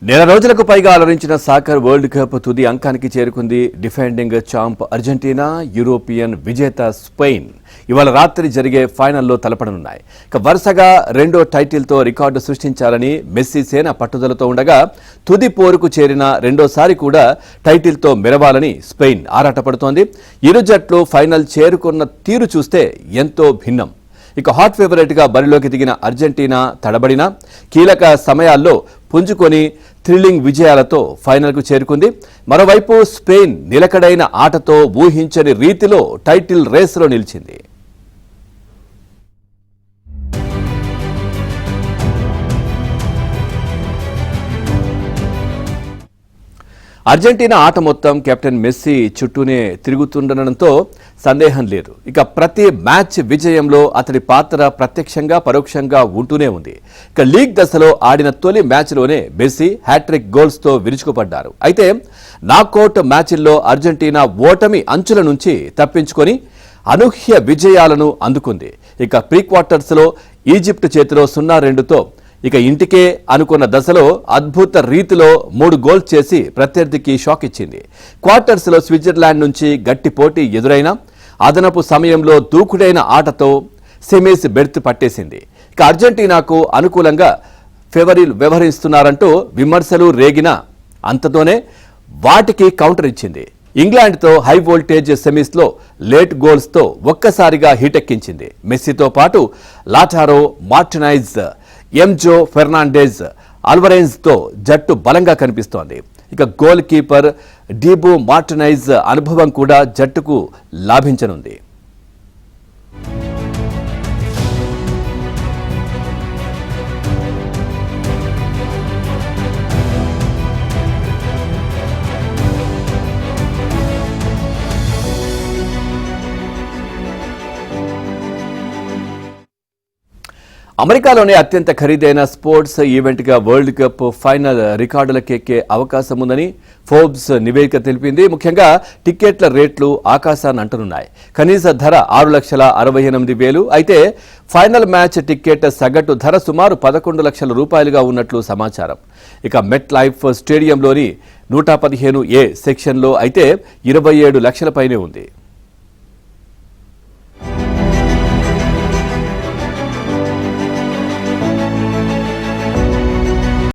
నెల రోజులకు పైగా అలరించిన సాకర్ వరల్డ్ కప్ తుది అంకానికి చేరుకుంది. డిఫెండింగ్ ఛాంప్ అర్జెంటీనా, యూరోపియన్ విజేత స్పెయిన్ ఇవాళ రాత్రి జరిగే ఫైనల్లో తలపడనున్నాయి. వరుసగా రెండో టైటిల్తో రికార్డు సృష్టించాలని మెస్సీ సేన పట్టుదలతో ఉండగా తుది పోరుకు చేరిన రెండోసారి కూడా టైటిల్తో మెరవాలని స్పెయిన్ ఆరాటపడుతోంది. ఇరు జట్లు ఫైనల్ చేరుకున్న తీరు చూస్తే ఎంతో భిన్నం. హాట్ ఫేవరెట్గా బరిలోకి దిగిన అర్జెంటీనా తడబడిన కీలక సమయాల్లో పుంజుకొని థ్రిల్లింగ్ విజయాలతో ఫైనల్కు చేరుకుంది. మరోవైపు స్పెయిన్ నిలకడైన ఆటతో ఊహించని రీతిలో టైటిల్ రేసులో నిలిచింది. అర్జెంటీనా ఆట మొత్తం కెప్టెన్ మెస్సీ చుట్టూనే తిరుగుతుండడంతో సందేహం లేదు. ప్రతి మ్యాచ్ విజయంలో అతడి పాత్ర ప్రత్యక్షంగా పరోక్షంగా ఉంటూనే ఉంది. లీగ్ దశలో ఆడిన తొలి మ్యాచ్లోనే మెస్సీ హ్యాట్రిక్ గోల్స్తో విరుచుకుపడ్డారు. అయితే నాకౌట్ మ్యాచ్ల్లో అర్జెంటీనా ఓటమి అంచుల నుంచి తప్పించుకొని అనూహ్య విజయాలను అందుకుంది. ప్రీ క్వార్టర్స్లో ఈజిప్ట్ చేతిలో 0-2తో ఇంటికే అనుకున్న దశలో అద్భుత రీతిలో 3 గోల్స్ చేసి ప్రత్యర్థికి షాక్ ఇచ్చింది. క్వార్టర్స్లో స్విట్జర్లాండ్ నుంచి గట్టి పోటీ ఎదురైనా అదనపు సమయంలో దూకుడైన ఆటతో సెమీస్ బెర్త్ పట్టేసింది. అర్జెంటీనాకు అనుకూలంగా ఫేవరీలు వ్యవహరిస్తున్నారంటూ విమర్శలు రేగిన అంతతోనే వాటికి కౌంటర్ ఇచ్చింది. ఇంగ్లాండ్తో హై వోల్టేజ్ సెమీస్లో లేట్ గోల్స్తో ఒక్కసారిగా హీటెక్కించింది. మెస్సీతో పాటు లాటారో మార్టినైజ్, ఎంజో ఫెర్నాండెజ్, అల్వరెన్స్తో జట్టు బలంగా కనిపిస్తోంది. గోల్ కీపర్ డీబో మార్టినైజ్ అనుభవం కూడా జట్టుకు లాభించనుంది. అమెరికాలోనే అత్యంత ఖరీదైన స్పోర్ట్స్ ఈవెంట్గా వరల్డ్ కప్ ఫైనల్ రికార్డులకెక్కే అవకాశం ఉందని ఫోర్బ్స్ నివేదిక తెలిపింది. ముఖ్యంగా టిక్కెట్ల రేట్లు ఆకాశాన్ని అంటనున్నాయి. కనీస ధర 6,68,000. అయితే ఫైనల్ మ్యాచ్ టిక్కెట్ సగటు ధర సుమారు 11 లక్షల రూపాయలుగా ఉన్నట్లు సమాచారం. మెట్ లైఫ్ స్టేడియంలోని 115A సెక్షన్లో అయితే 27 లక్షల పైనే ఉంది.